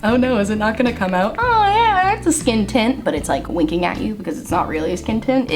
Oh no, is it not gonna come out? Oh yeah, it's a skin tint, but it's like winking at you because it's not really a skin tint.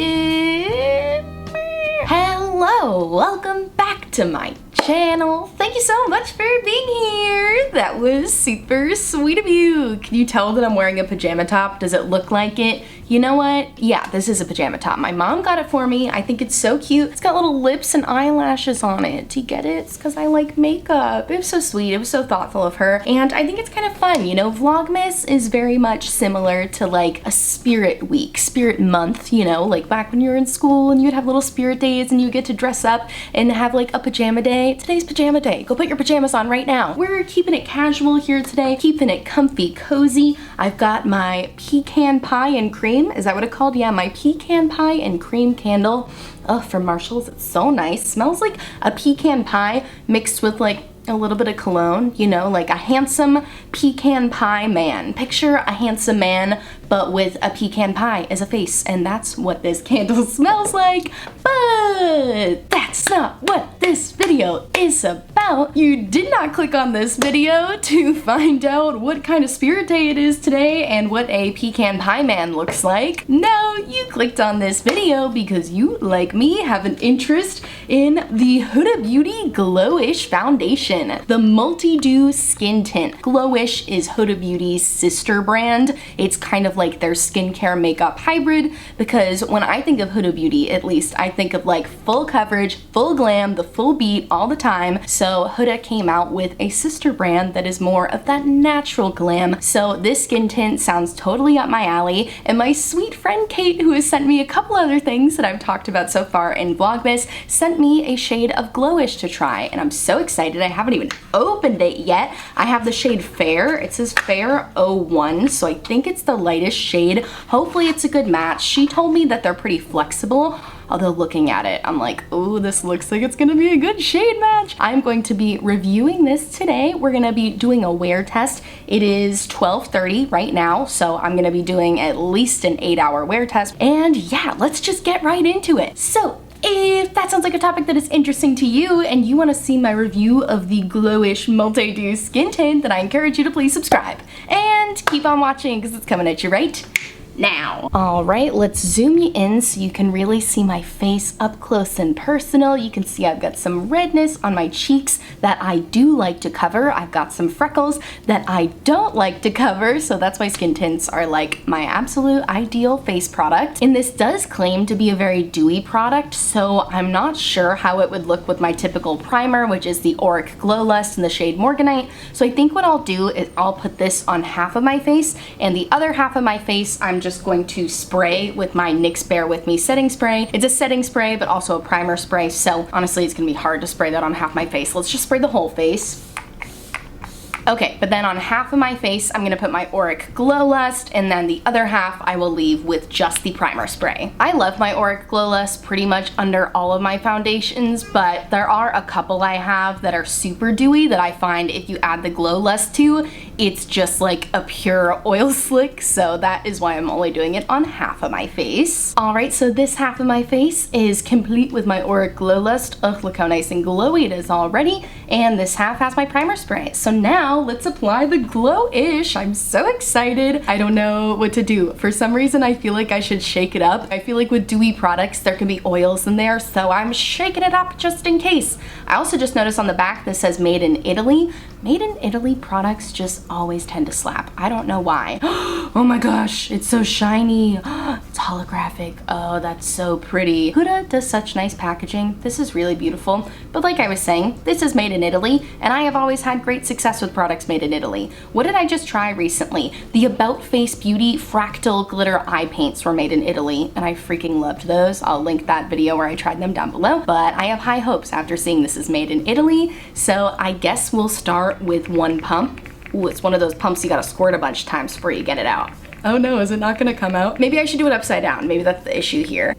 Hello, welcome back to my channel. Thank you so much for being here. That was super sweet of you. Can you tell that I'm wearing a pajama top? Does it look like it? You know what? Yeah, this is a pajama top. My mom got it for me. I think it's so cute. It's got little lips and eyelashes on it. Do you get it? It's because I like makeup. It was so sweet. It was so thoughtful of her. And I think it's kind of fun. You know, Vlogmas is very much similar to like a spirit week, spirit month, you know, like back when you were in school and you'd have little spirit days and you get to dress up and have like a pajama day. Today's pajama day. Go put your pajamas on right now. We're keeping it casual here today, keeping it comfy, cozy. I've got my pecan pie and cream. Is that what it's called? Yeah, my pecan pie and cream candle. Oh, from Marshalls. It's so nice. Smells like a pecan pie mixed with like a little bit of cologne, you know, like a handsome pecan pie man. Picture a handsome man, but with a pecan pie as a face, and that's what this candle smells like. But that's not what this video is about. You did not click on this video to find out what kind of spirit day it is today and what a pecan pie man looks like. No, you clicked on this video because you, like me, have an interest in the Huda Beauty Glowish foundation. The Multidew Skin Tint. Glowish is Huda Beauty's sister brand. It's kind of like their skincare makeup hybrid, because when I think of Huda Beauty, at least, I think of like full coverage, full glam, the full beat all the time. So Huda came out with a sister brand that is more of that natural glam. So this skin tint sounds totally up my alley, and my sweet friend Kate, who has sent me a couple other things that I've talked about so far in Vlogmas, sent me a shade of Glowish to try, and I'm so excited. I haven't even opened it yet. I have the shade Fair. It says Fair 01, so I think it's the lightest shade. Hopefully it's a good match. She told me that they're pretty flexible, although looking at it, I'm like, oh, this looks like it's gonna be a good shade match. I'm going to be reviewing this today. We're gonna be doing a wear test. It is 12:30 right now, so I'm gonna be doing at least an 8-hour wear test. And yeah, let's just get right into it. So, if that sounds like a topic that is interesting to you and you want to see my review of the Glowish Multidew Skin Tint, then I encourage you to please subscribe and keep on watching because it's coming at you right now. All right, let's zoom you in so you can really see my face up close and personal. You can see I've got some redness on my cheeks that I do like to cover. I've got some freckles that I don't like to cover, so that's why skin tints are like my absolute ideal face product. And this does claim to be a very dewy product, so I'm not sure how it would look with my typical primer, which is the Auric Glow Lust in the shade Morganite. So I think what I'll do is I'll put this on half of my face, and the other half of my face I'm just going to spray with my NYX Bear With Me setting spray. It's a setting spray, but also a primer spray, so honestly it's gonna be hard to spray that on half my face. Let's just spray the whole face. Okay, but then on half of my face, I'm gonna put my Auric Glow Lust, and then the other half I will leave with just the primer spray. I love my Auric Glow Lust pretty much under all of my foundations, but there are a couple I have that are super dewy that I find if you add the Glow Lust to, it's just like a pure oil slick, so that is why I'm only doing it on half of my face. All right, so this half of my face is complete with my Auric Glow Lust. Ugh, look how nice and glowy it is already. And this half has my primer spray. So now let's apply the Glowish. I'm so excited. I don't know what to do. For some reason, I feel like I should shake it up. I feel like with dewy products, there can be oils in there, so I'm shaking it up just in case. I also just noticed on the back this says made in Italy. Made in Italy products just always tend to slap. I don't know why. Oh my gosh, it's so shiny. It's holographic. Oh, that's so pretty. Huda does such nice packaging. This is really beautiful. But like I was saying, this is made in Italy, and I have always had great success with products made in Italy. What did I just try recently? The About Face Beauty Fractal Glitter Eye Paints were made in Italy, and I freaking loved those. I'll link that video where I tried them down below. But I have high hopes after seeing this is made in Italy, so I guess we'll start with one pump. Ooh, it's one of those pumps you gotta squirt a bunch of times before you get it out. Oh no, is it not gonna come out? Maybe I should do it upside down. Maybe that's the issue here.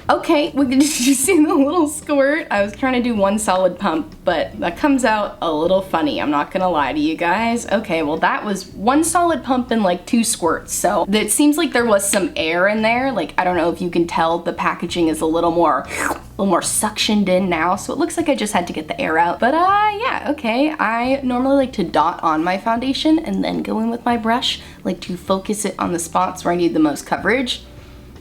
Okay, did you see the little squirt? I was trying to do one solid pump, but that comes out a little funny, I'm not gonna lie to you guys. Okay, well that was one solid pump and like 2 squirts, so it seems like there was some air in there. Like, I don't know if you can tell, the packaging is a little more little more suctioned in now, so it looks like I just had to get the air out. But yeah, okay. I normally like to dot on my foundation and then go in with my brush, like to focus it on the spots where I need the most coverage.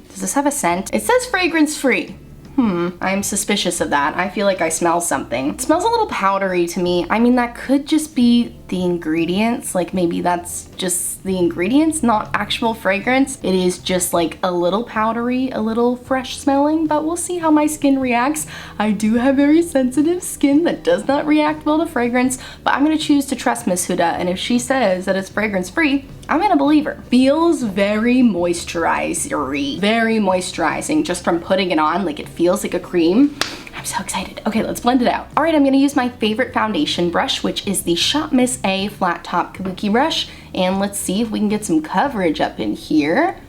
Does this have a scent? It says fragrance free. I'm suspicious of that. I feel like I smell something. It smells a little powdery to me. I mean, that could just be the ingredients. Like maybe that's just the ingredients, not actual fragrance. It is just like a little powdery, a little fresh smelling, but we'll see how my skin reacts. I do have very sensitive skin that does not react well to fragrance, but I'm gonna choose to trust Miss Huda, and if she says that it's fragrance free, I'm gonna believe her. Feels very moisturizery, very moisturizing just from putting it on. Like it feels like a cream. I'm so excited. Okay, let's blend it out. All right, I'm gonna use my favorite foundation brush, which is the Shop Miss A flat top kabuki brush, and let's see if we can get some coverage up in here.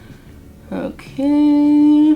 Okay,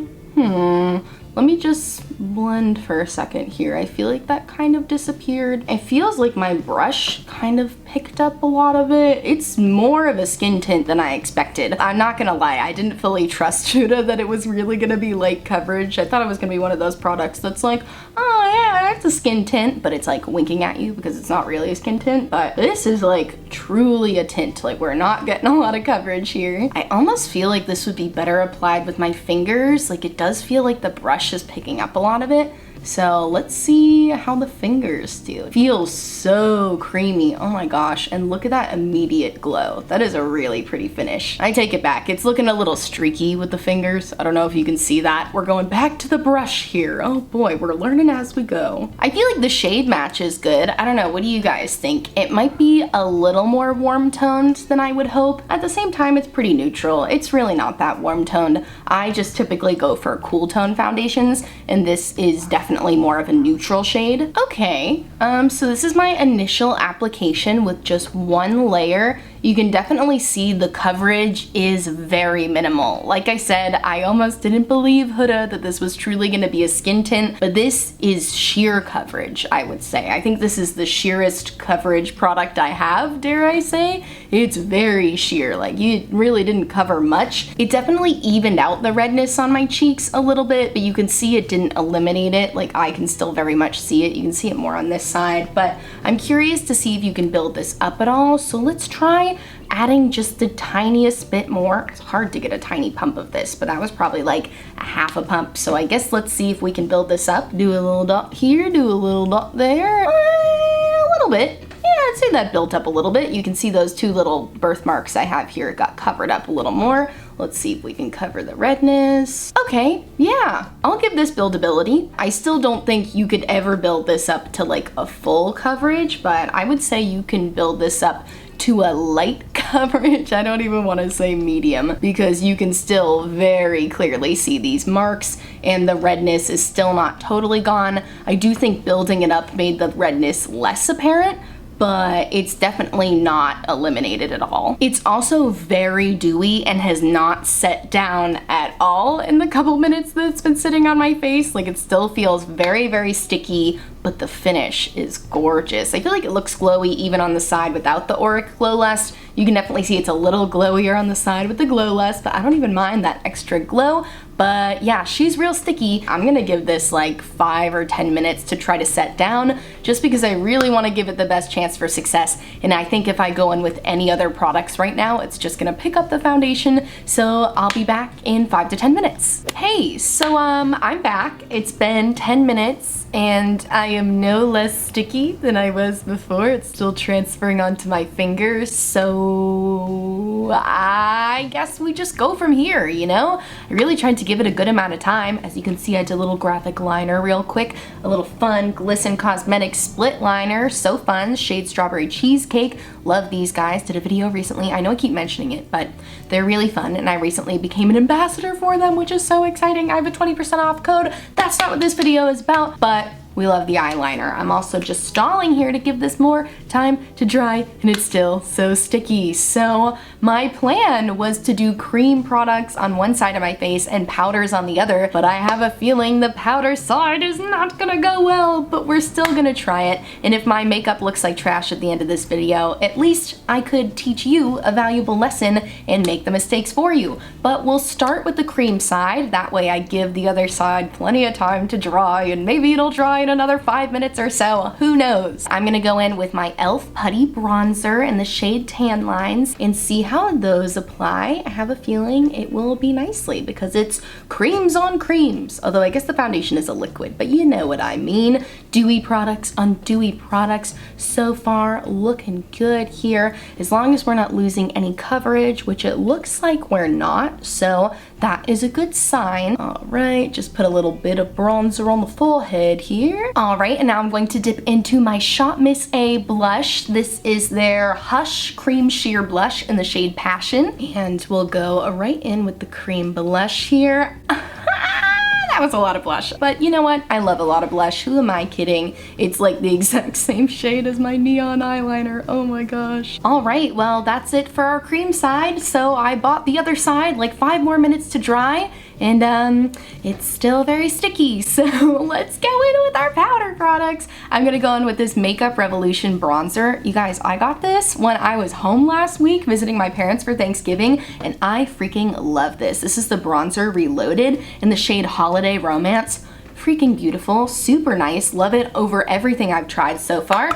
let me just blend for a second here. I feel like that kind of disappeared. It feels like my brush kind of picked up a lot of it. It's more of a skin tint than I expected. I'm not gonna lie, I didn't fully trust Huda that it was really gonna be light coverage. I thought it was gonna be one of those products that's like, oh yeah, that's a skin tint, but it's like winking at you because it's not really a skin tint. But this is like truly a tint. Like we're not getting a lot of coverage here. I almost feel like this would be better applied with my fingers. Like it does feel like the brush is picking up a lot of it. So let's see how the fingers do. It feels so creamy. Oh my gosh. And look at that immediate glow. That is a really pretty finish. I take it back. It's looking a little streaky with the fingers. I don't know if you can see that. We're going back to the brush here. Oh boy, we're learning as we go. I feel like the shade match is good. I don't know. What do you guys think? It might be a little more warm toned than I would hope. At the same time, it's pretty neutral. It's really not that warm toned. I just typically go for cool tone foundations, and this is definitely more of a neutral shade. Okay, so this is my initial application with just one layer. You can definitely see the coverage is very minimal. Like I said, I almost didn't believe Huda that this was truly gonna be a skin tint, but this is sheer coverage, I would say. I think this is the sheerest coverage product I have, dare I say. It's very sheer, like you really didn't cover much. It definitely evened out the redness on my cheeks a little bit, but you can see it didn't eliminate it. Like I can still very much see it. You can see it more on this side, but I'm curious to see if you can build this up at all. So let's try adding just the tiniest bit more. It's hard to get a tiny pump of this, but that was probably like a half a pump. So I guess let's see if we can build this up. Do a little dot here, do a little dot there, a little bit. Yeah, I'd say that built up a little bit. You can see those two little birthmarks I have here got covered up a little more. Let's see if we can cover the redness. Okay, yeah, I'll give this buildability. I still don't think you could ever build this up to like a full coverage, but I would say you can build this up to a light coverage. I don't even want to say medium because you can still very clearly see these marks and the redness is still not totally gone. I do think building it up made the redness less apparent, but it's definitely not eliminated at all. It's also very dewy and has not set down at all in the couple minutes that it's been sitting on my face. Like it still feels very, very sticky, but the finish is gorgeous. I feel like it looks glowy even on the side without the Auric Glow Lust. You can definitely see it's a little glowier on the side with the Glow Lust, but I don't even mind that extra glow. But yeah, she's real sticky. I'm gonna give this like 5 or 10 minutes to try to set down, just because I really wanna give it the best chance for success. And I think if I go in with any other products right now, it's just gonna pick up the foundation. So I'll be back in 5 to 10 minutes. Hey, so I'm back. It's been 10 minutes and I am no less sticky than I was before. It's still transferring onto my fingers, so I guess we just go from here, you know? I really tried to give it a good amount of time. As you can see, I did a little graphic liner real quick, a little fun Glisten Cosmetics split liner, so fun, shade Strawberry Cheesecake. Love these guys, did a video recently. I know I keep mentioning it, but they're really fun, and I recently became an ambassador for them, which is so exciting. I have a 20% off code. That's not what this video is about, but we love the eyeliner. I'm also just stalling here to give this more time to dry, and it's still so sticky. So my plan was to do cream products on one side of my face and powders on the other, but I have a feeling the powder side is not gonna go well, but we're still gonna try it. And if my makeup looks like trash at the end of this video, at least I could teach you a valuable lesson and make the mistakes for you. But we'll start with the cream side, that way I give the other side plenty of time to dry, and maybe it'll dry in another 5 minutes or so, who knows. I'm gonna go in with my e.l.f. Putty Bronzer in the shade Tan Lines and see how those apply. I have a feeling it will be nicely because it's creams on creams, although I guess the foundation is a liquid, but you know what I mean. Dewy products on dewy products. So far looking good here, as long as we're not losing any coverage, which it looks like we're not, so that is a good sign. All right, just put a little bit of bronzer on the forehead here. All right, and now I'm going to dip into my Shop Miss A blush. This is their Hush Cream Sheer Blush in the shade Passion, and we'll go right in with the cream blush here. That was a lot of blush, but you know what? I love a lot of blush. Who am I kidding? It's like the exact same shade as my neon eyeliner. Oh my gosh. All right, well, that's it for our cream side. So I bought the other side, like 5 more minutes to dry, and it's still very sticky. So let's go in with our powder products. I'm gonna go in with this Makeup Revolution bronzer. You guys, I got this when I was home last week visiting my parents for Thanksgiving, and I freaking love this. This is the bronzer Reloaded in the shade Holiday Romance. Freaking beautiful, super nice, love it over everything I've tried so far.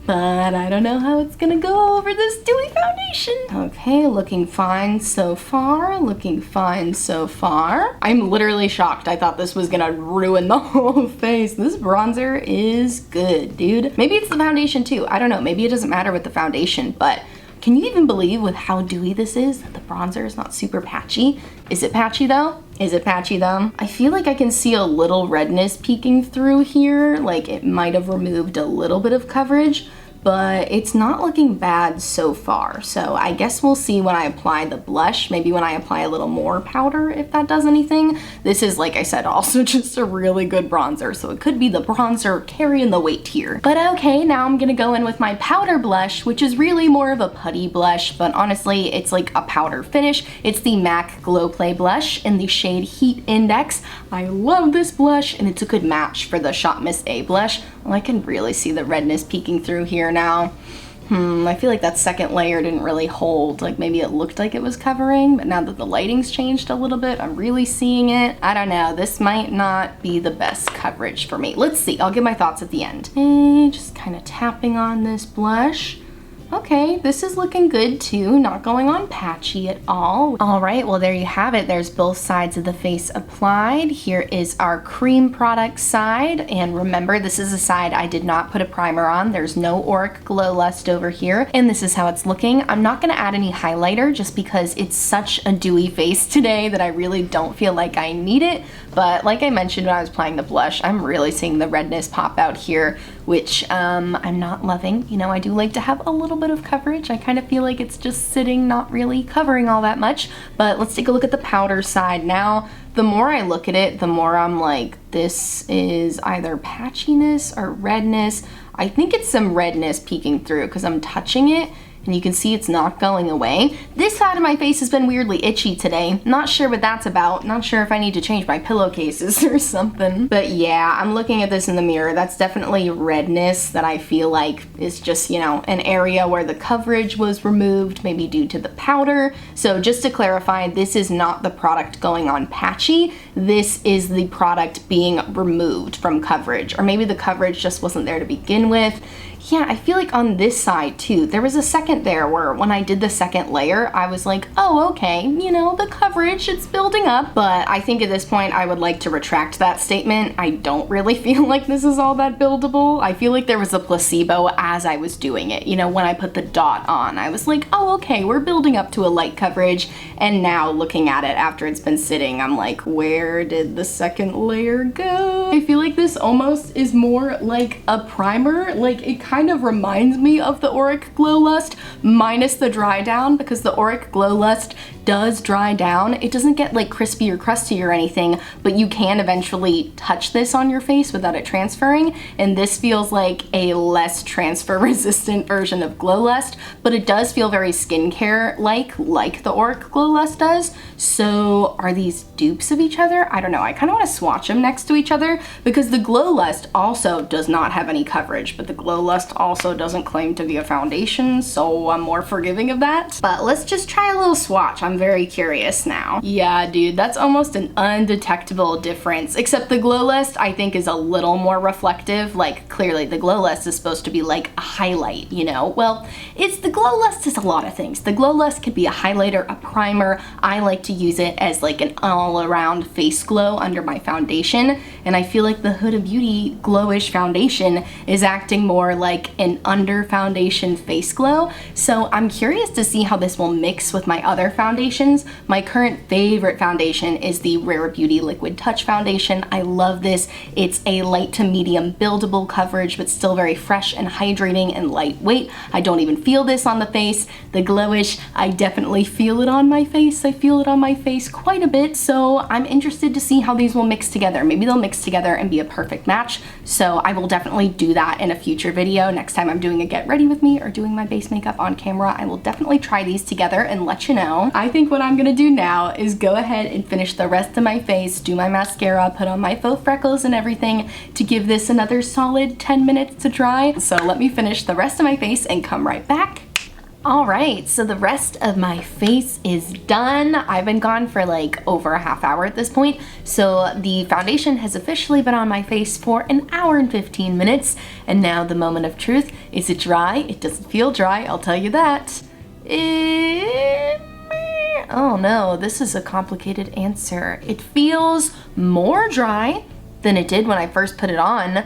But I don't know how it's gonna go over this dewy foundation. Okay, looking fine so far, looking fine so far. I'm literally shocked. I thought this was gonna ruin the whole face. This bronzer is good, dude. Maybe it's the foundation too. I don't know, maybe it doesn't matter with the foundation, but can you even believe with how dewy this is that the bronzer is not super patchy? Is it patchy though? Is it patchy though? I feel like I can see a little redness peeking through here, like it might have removed a little bit of coverage, but it's not looking bad so far. So I guess we'll see when I apply the blush, maybe when I apply a little more powder, if that does anything. This is, like I said, also just a really good bronzer, so it could be the bronzer carrying the weight here. But okay, now I'm gonna go in with my powder blush, which is really more of a putty blush, but honestly, it's like a powder finish. It's the MAC Glow Play blush in the shade Heat Index. I love this blush, and it's a good match for the Shop Miss A blush. Well, I can really see the redness peeking through here now. I feel like that second layer didn't really hold. Like maybe it looked like it was covering, but now that the lighting's changed a little bit, I'm really seeing it. I don't know, this might not be the best coverage for me. Let's see, I'll give my thoughts at the end. Okay, just kind of tapping on this blush. Okay, this is looking good too, not going on patchy at all. All right, well there you have it. There's both sides of the face applied. Here is our cream product side, and remember, this is a side I did not put a primer on. There's no Auric Glow Lust over here, and this is how it's looking. I'm not gonna add any highlighter just because it's such a dewy face today that I really don't feel like I need it, but like I mentioned when I was applying the blush, I'm really seeing the redness pop out here, which I'm not loving. You know, I do like to have a little bit of coverage. I kind of feel like it's just sitting, not really covering all that much. But let's take a look at the powder side now. The more I look at it, the more I'm like, this is either patchiness or redness. I think it's some redness peeking through because I'm touching it, and you can see it's not going away. This side of my face has been weirdly itchy today. Not sure what that's about. Not sure if I need to change my pillowcases or something. But yeah, I'm looking at this in the mirror. That's definitely redness that I feel like is just, you know, an area where the coverage was removed, maybe due to the powder. So just to clarify, this is not the product going on patchy. This is the product being removed from coverage, or maybe the coverage just wasn't there to begin with. Yeah, I feel like on this side too, there was a second there where when I did the second layer, I was like, oh, okay, you know, the coverage, it's building up. But I think at this point, I would like to retract that statement. I don't really feel like this is all that buildable. I feel like there was a placebo as I was doing it. You know, when I put the dot on, I was like, oh, okay, we're building up to a light coverage. And now looking at it after it's been sitting, I'm like, where did the second layer go? I feel like this almost is more like a primer. Like it kind of reminds me of the Auric Glow Lust minus the dry down, because the Auric Glow Lust does dry down. It doesn't get like crispy or crusty or anything, but you can eventually touch this on your face without it transferring, and this feels like a less transfer resistant version of Glow Lust, but it does feel very skincare like the Auric Glow Lust does. So are these dupes of each other? I don't know. I kind of want to swatch them next to each other because the Glow Lust also does not have any coverage, but the Glow Lust also doesn't claim to be a foundation, so I'm more forgiving of that. But let's just try a little swatch. I'm very curious now. Yeah, dude, that's almost an undetectable difference, except the Glow Lust I think is a little more reflective. Like, clearly the Glow Lust is supposed to be like a highlight, you know? Well, the Glow Lust is a lot of things. The Glow Lust could be a highlighter, a primer. I like to use it as like an all-around face glow under my foundation, and I feel like the Huda Beauty Glowish foundation is acting more like an under foundation face glow. So I'm curious to see how this will mix with my other foundations. My current favorite foundation is the Rare Beauty Liquid Touch foundation. I love this. It's a light to medium buildable coverage, but still very fresh and hydrating and lightweight. I don't even feel this on the face. The Glowish, I definitely feel it on my face. I feel it on my face quite a bit, so I'm interested to see how these will mix together. Maybe they'll mix together and be a perfect match, so I will definitely do that in a future video. Next time I'm doing a get ready with me or doing my base makeup on camera, I will definitely try these together and let you know. I think what I'm gonna do now is go ahead and finish the rest of my face, do my mascara, put on my faux freckles and everything to give this another solid 10 minutes to dry. So let me finish the rest of my face and come right back. Alright, so the rest of my face is done. I've been gone for like over a half hour at this point, so the foundation has officially been on my face for an hour and 15 minutes, and now the moment of truth. Is it dry? It doesn't feel dry, I'll tell you that. Oh no, this is a complicated answer. It feels more dry than it did when I first put it on.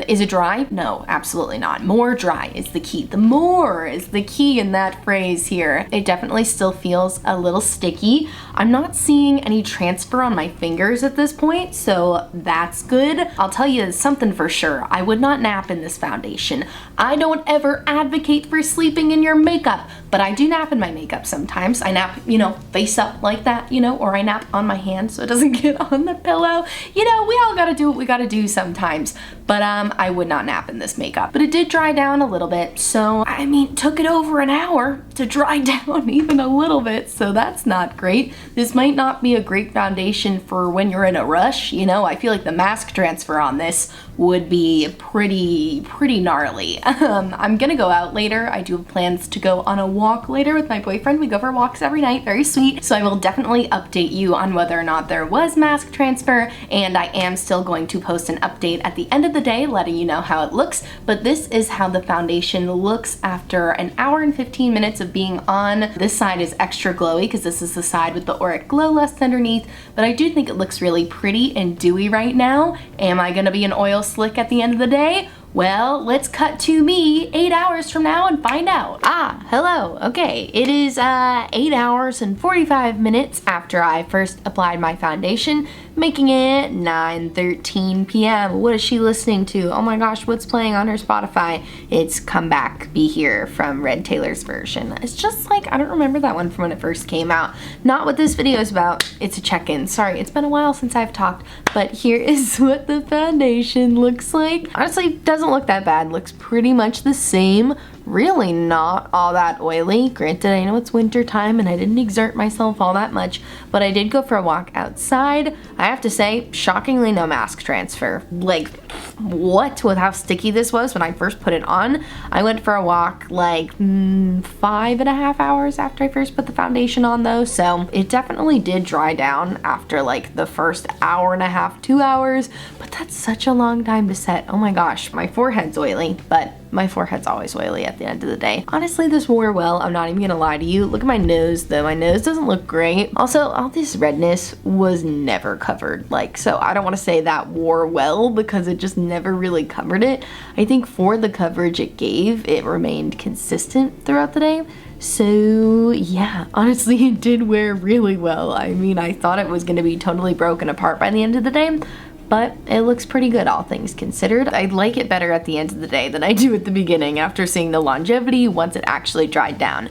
Is it dry? No, absolutely not. More dry is the key. The more is the key in that phrase here. It definitely still feels a little sticky. I'm not seeing any transfer on my fingers at this point, so that's good. I'll tell you something for sure. I would not nap in this foundation. I don't ever advocate for sleeping in your makeup, but I do nap in my makeup sometimes. I nap, you know, face up like that, you know, or I nap on my hand so it doesn't get on the pillow. You know, we all gotta do what we gotta do sometimes. But I would not nap in this makeup. But it did dry down a little bit, so I mean, it took it over an hour to dry down even a little bit, so that's not great. This might not be a great foundation for when you're in a rush, you know? I feel like the mask transfer on this would be pretty gnarly. I'm gonna go out later. I do have plans to go on a walk later with my boyfriend. We go for walks every night, very sweet. So I will definitely update you on whether or not there was mask transfer, and I am still going to post an update at the end of the day letting you know how it looks. But this is how the foundation looks after an hour and 15 minutes of being on. This side is extra glowy because this is the side with the Auric Glow Lust underneath, but I do think it looks really pretty and dewy right now. Am I gonna be an oil slick at the end of the day? Well, let's cut to me 8 hours from now and find out. Hello. Okay, it is 8 hours and 45 minutes after I first applied my foundation, making it 9:13 p.m. What is she listening to? Oh my gosh, what's playing on her Spotify? It's Come Back, Be Here from Red Taylor's version. It's just like, I don't remember that one from when it first came out. Not what this video is about. It's a check-in. Sorry, it's been a while since I've talked, but here is what the foundation looks like. Honestly, doesn't look that bad. Looks pretty much the same. Really not all that oily. Granted, I know it's winter time and I didn't exert myself all that much, but I did go for a walk outside. I have to say, shockingly no mask transfer. Like, what with how sticky this was when I first put it on. I went for a walk like 5.5 hours after I first put the foundation on though, so it definitely did dry down after like the first hour and a half, 2 hours, but that's such a long time to set. Oh my gosh, my forehead's oily, but my forehead's always oily at the end of the day. Honestly, this wore well. I'm not even gonna lie to you. Look at my nose though. My nose doesn't look great. Also, all this redness was never covered. Like, so I don't want to say that wore well because it just never really covered it. I think for the coverage it gave, it remained consistent throughout the day. So yeah, honestly, it did wear really well. I mean, I thought it was gonna be totally broken apart by the end of the day, but it looks pretty good all things considered. I like it better at the end of the day than I do at the beginning after seeing the longevity once it actually dried down.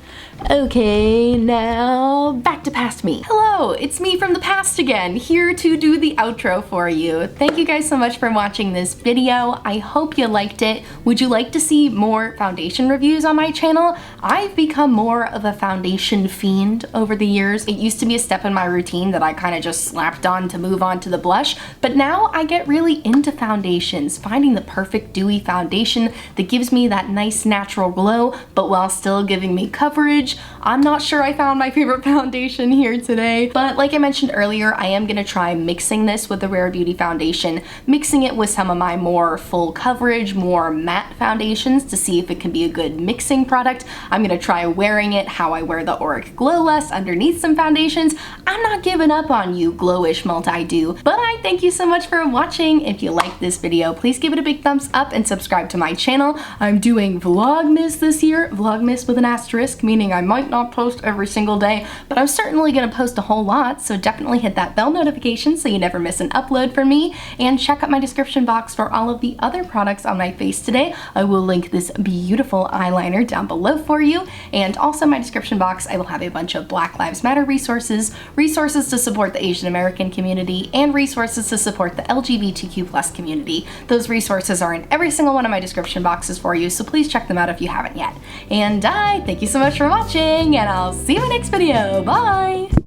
Okay, now back to past me. Hello, it's me from the past again, here to do the outro for you. Thank you guys so much for watching this video. I hope you liked it. Would you like to see more foundation reviews on my channel? I've become more of a foundation fiend over the years. It used to be a step in my routine that I kind of just slapped on to move on to the blush, but now I get really into foundations, finding the perfect dewy foundation that gives me that nice natural glow, but while still giving me coverage. I'm not sure I found my favorite foundation here today, but like I mentioned earlier, I am gonna try mixing this with the Rare Beauty foundation, mixing it with some of my more full coverage, more matte foundations to see if it can be a good mixing product. I'm gonna try wearing it how I wear the Auric Glow Lust underneath some foundations. I'm not giving up on you, Glowish Multidew, but I thank you so much for watching. If you liked this video, please give it a big thumbs up and subscribe to my channel. I'm doing Vlogmas this year, Vlogmas with an asterisk, meaning I might not post every single day, but I'm certainly gonna post a whole lot, so definitely hit that bell notification so you never miss an upload from me, and check out my description box for all of the other products on my face today. I will link this beautiful eyeliner down below for you, and also in my description box I will have a bunch of Black Lives Matter resources, resources to support the Asian American community, and resources to support the LGBTQ+ community. Those resources are in every single one of my description boxes for you, so please check them out if you haven't yet. And I thank you so much for watching, and I'll see you in my next video. Bye!